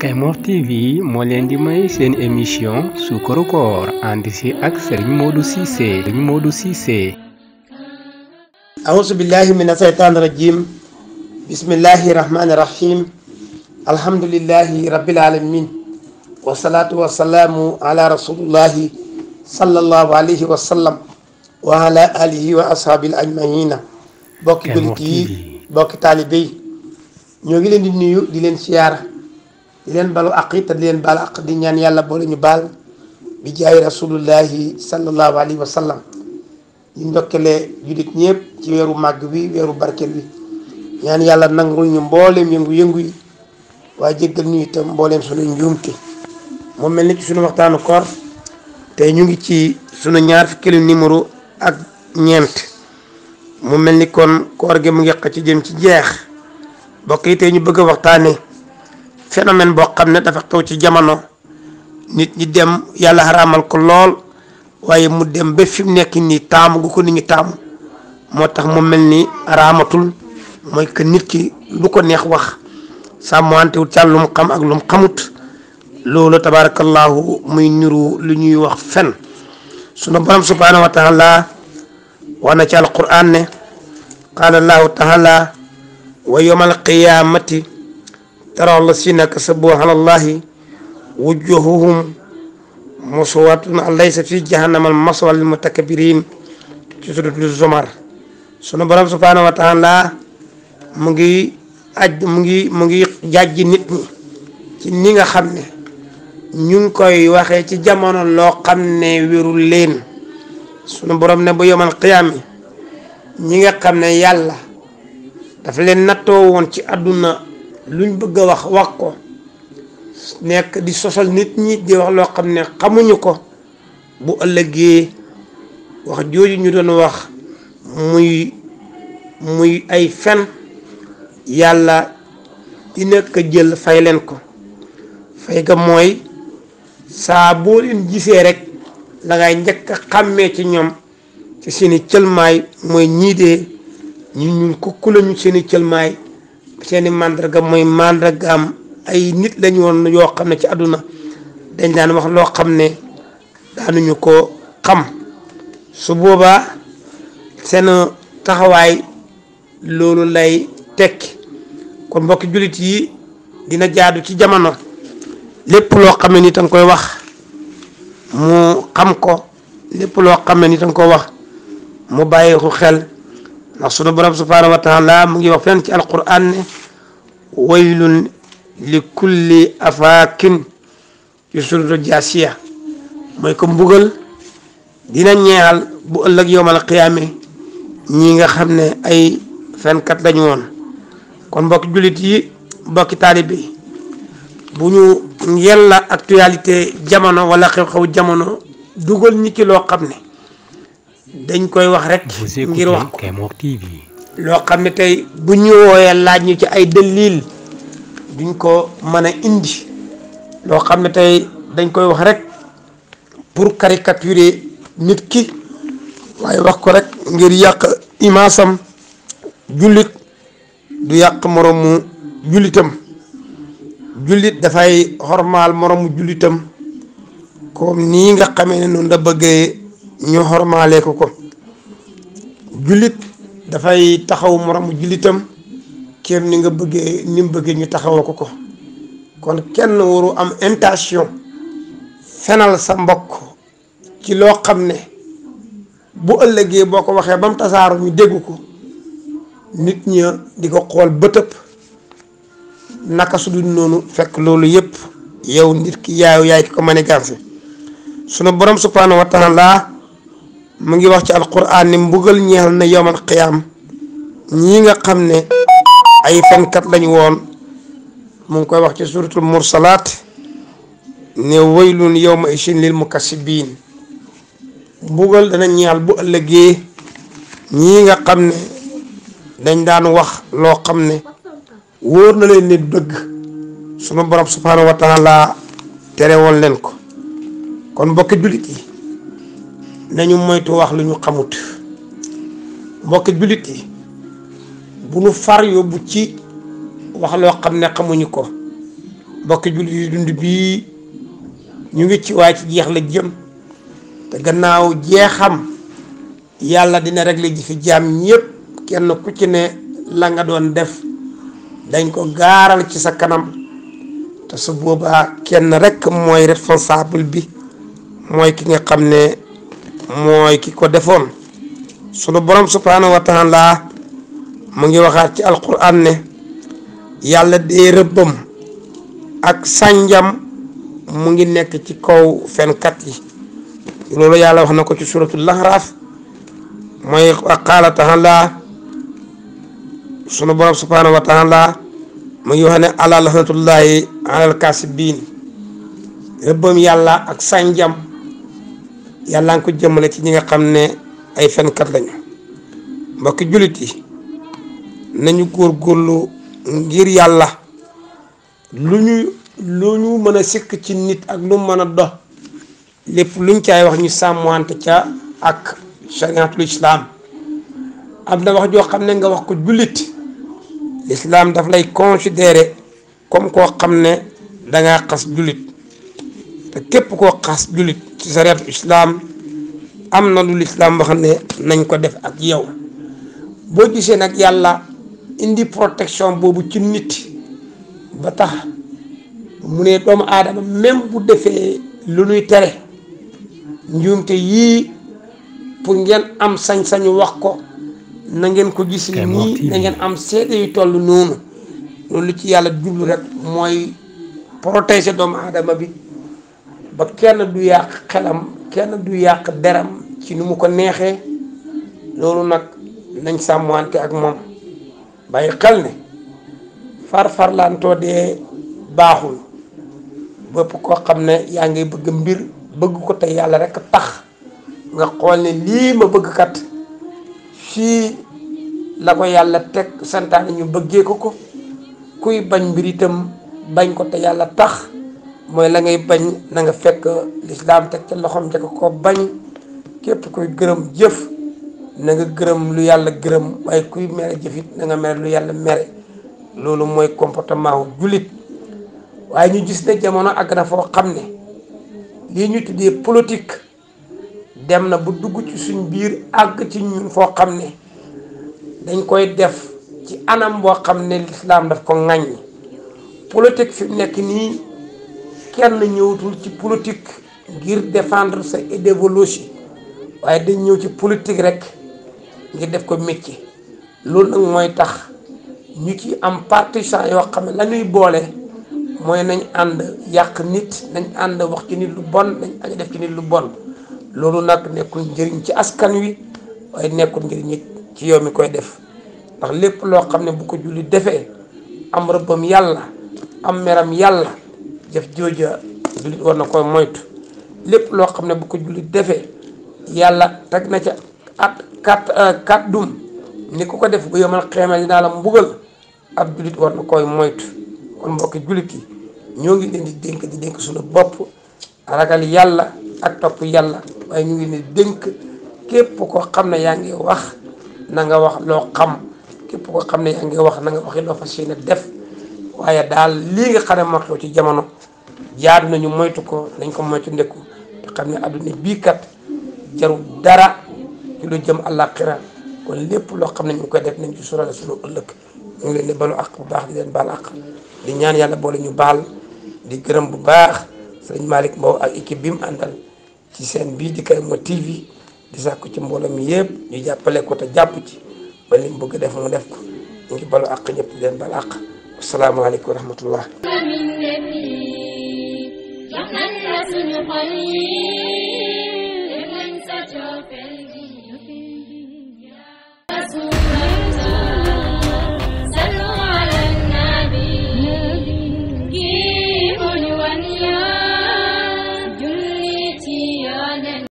Kaymoor TV moo leen di may seen émission Suukaru Koor ànd si ak Serigne Modou Cissé. A'uuzu billahi mina shaytaani rajiim. Bismillahi rahmaani rahiim. Alhamdulillahi rabbil aalamiin. Wasalaatu wasalaamu ala rasulillahi sallallahu alayhi wa sallam wa ala alihi wa ashaabil ajmahiina. bokki jullit yi bokki taalibe yi ñoo ngi leen di nuyu di leen siyaara di leen balu àq te di leen baal àq di ñaan yàlla boole ñu baal bi jaay rasulullahi sallallahu alayhi wa sallam. ñu ndokkelee jullit ñëpp ci weeru màgg bi weeru barkeel bi ñaan yàlla nangul ñu mbooleem yëngu-yëngu yi waaye jéggal ñu itam mbooleem sunu njuumte. mu mel ni ci sunu waxtaanu koor tey ñu ngi ci sunu ñaar fukkeelu numéro ak ñeent. mu mel ni kon koor gi mu ngi ci jëm ci jeex bokk yi tey ñu bëgg a waxtaane phénomène boo xam ne dafa xew ci jamono nit ñi dem yàlla xaraamal ko lool waaye mu dem ba fi mu nekk nii taamu gu ko nit ñi taamu moo tax mu mel ni araamatul mooy que nit ki lu ko neex wax sàmmantewul ca lu mu xam ak lu mu xamut loolu tabarakallahu muy niru lu ñuy wax fen. sunu borom subhanahu wa taala wax na ci alquran ne qaala allahu taala wa yawma alqiyamati tara allasina kasabu ala allahi wujuhuhum musawatun alaysa fi jahannama almaswa lil mutakabbirin ci suratul zumar. sunu borom subhanahu wa taala mu ngi jàjji nit ñi ci ni nga xam ne ñu ngi koy waxee ci jamono loo xam ne wérul leen. sunu borom ne bu yomal qiyaam ñi nga xam ne yàlla dafa leen nattoo woon ci àdduna luñ bëgg a wax ko nekk di sosal nit ñi di wax loo xam ne xamuñu ko bu ëllëgee wax jooju ñu doon wax muy ay fen yàlla dina ko jël fay leen ko. fay ga mooy saa boo leen gisee rek la ngay njëkk a xàmmee ci ñoom ci seeni cëlmaay mooy ñii dee ñu ñun kukku lañu seeni cëlmaay seeni màndarga mooy màndargaam ay nit lañu woon yoo xam ne ci àdduna dañ daan wax loo xam ne daanuñu ko xam. su boobaa seen taxawaay loolu lay tekki. kon mbokki jullit yi dina jaadu ci jamono lépp loo xam ne nit a nga koy wax mu xam ko lépp loo xam ne nit a nga ko wax mu bàyyi ko xel ndax sunu borom subhanahu wa taala mu ngi wax fenn ci alquran ne waylun li kulli afaakin ci suratu jaasiya mooy ko mbugal dina ñeexal bu ëllëg yowmal qiyaame ñi nga xam ne ay fenkat lañu woon. kon mbokki jullit yi mbokki taalibe yi bu ñu yella actualité jamono wala xew-xew jamono dugal ñi ci loo xam ne dañ koy wax rek ngir wax ko loo xam ne tey bu ñu wooyee laaj ñu ci ay dalil duñ ko mën a indi loo xam ne tey dañ koy wax rek pour caricaturer nit ki waaye wax ko rek ngir yàq imaasam. jullit du yàq moromu jullitam jullit dafay xormaal moromu jullitam comme nii nga xamee ne noonu da bëggee ñu xormaalee ko jullit dafay taxaw moromu jullitam kéem ni nga bëggee ni mu bëggee ñu taxawoo ko kon kenn waru am intention fenal sa mbokk ci loo xam ne bu ëllëgee boo ko waxee ba mu tasaaru ñu dégg ko nit ñi di ko xool bëtëb naka su dul noonu fekk loolu yëpp yow nit ki yaay ki ko mën a gànse. sunu borom subhanahu wa taala mu ngi wax ci alquran ni mbugal ñeexal na yowmal qiyaam ñii nga xam ne ay fenkat lañu woon. mu ngi koy wax ci suratul mursalaat ne waylun yawma ishin lil mukassibiin mbugal dana ñeexal bu ëllëgee ñii nga xam ne dañ daan wax loo xam ne wóor na leen ne dëgg sunu borom subhanahu wa taala tere woon leen ko. kon mbokki jullit yi nañu moytu wax lu ñu xamut. mbokki jullit yi bu nu far yóbbu ci wax loo xam ne xamuñu ko bokk jullit yi dund bii ñu ngi ci waaye ci jeex la jëm te gannaaw jeexam yàlla dina régler ji fi jaam ñépp kenn ku ci ne la nga doon def dañ ko gaaral ci sa kanam te su boobaa kenn rek mooy responsable bi mooy ki nga xam ne mooy ki ko defoon sunu borom subhanahu wa taala mu ngi waxaat ci alquran ne yàlla dee rëbbam ak sànjam mu ngi nekk ci kaw fenkat yi loolu yàlla wax na ko ci suratul Ahraaf mooy qaala taala sunu borom subhanahu wa taala mu ngi wax ne ala laxnatullahi alal kaasibiin rëbbam yàlla ak sànjam yàlla nga ko jëmale ci ñi nga xam ne ay fenkat lañu mbokki jullit yi nañu góorgóorlu ngir yàlla lu ñu mën a sikk ci nit ak lu mën a dox lépp luñ caay wax ñu sàmmwante ca ak chariatul islam am na wax joo xam ne nga wax ko jullit l'islam daf lay considérer comme koo xam ne dangaa xas jullit te képp koo xas jullit ci chariatul islam am na lu l'islam wax ne nañ ko def ak yow boo gisee nag yàlla indi protection boobu ci nit ba tax mu ne doomu aadama même bu defee lu nuy tere njuumte yii pour ngeen am sañ-sañu wax ko na ngeen ko gis nii na ngeen am seede yu toll noonu loolu ci yàlla jublu rek mooy protéger doomu aadama bi ba kenn du yàq xelam kenn du yàq deram ci nu mu ko neexee loolu nag nañ sàmmwante ak moom bàyyi xel ne farfarlaantoo dee baaxul bépp koo xam ne yaa ngi bëgg mbir bëgg ko te yàlla rek tax nga xool ne lii ma bëgg kat fii la ko yàlla teg santaane ñu bëggee ko kuy bañ mbir itam bañ ko te yàlla tax mooy la ngay bañ na nga fekk lislaam teg ca loxoom njëkk ko bañ képp kuy gërëm jëf na nga gërëm lu yàlla gërëm waaye kuy mere jëfit na nga mere lu yàlla mere loolu mooy comportement wu jullit waaye ñu gis ne jamono àgg na foo xam ne lii ñu tuddee politique dem na bu dugg ci suñ biir àgg ci ñun foo xam ne dañ koy def ci anam boo xam ne lislaam daf ko ŋàññi politique fi nekk nii kenn ñëwatul ci politique ngir défendre sa idéologie waaye dañ ñëw ci politique rek ngir def ko métier loolu nag mooy tax ñu ci am partisan yoo xam ne la ñuy boole mooy nañ ànd yàq nit nañ ànd wax ci nit lu bon nañ ànd def ci nit lu bon loolu nag nekkul njëriñ ci askan wi waaye nekkul njëriñ ci yow mi koy def ndax lépp loo xam ne bu ko julli defee am rëbbam yàlla am meram yàlla jëf jooja jullit war na koy moytu lépp loo xam ne bu ko julli defee yàlla teg na ca kat dum ni ku ko def bu yomal xeemal dinaa la mbugal ab jullit war na koy moytu kon mbokki jullit yi ñoo ngi leen di dénk suñu bopp ragal yàlla ak topp yàlla waaye ñu ngi leen di dénk képp koo xam ne yaa ngi wax na nga wax loo xam képp koo xam ne yaa ngi wax na nga waxi loo fas yéene def waaye daal lii nga xam ne moo xew ci jamono jaadu nañu moytu ko nañ ko moytu ndekku te xam ne adduna bii kat jarul dara ci lu jëm àllaaxira kon lépp loo xam ne ñu ngi koy def nañ ci surale suñu ëllëg ñu ngi leen di balu àq bu baax di leen baal àq di ñaan yàlla boole ñu baal di gërëm bu baax sëriñ Malick Mbow ak équipe bi mu àndal ci seen bii di Karima TV di sàkku ci mbooloo mi yëpp ñu jàppale ko te jàpp ci ba li mu bëgg def mu def ko ñu ngi balu àq ñëpp di leen baal àq asalaamaaleykum wa rahmatullah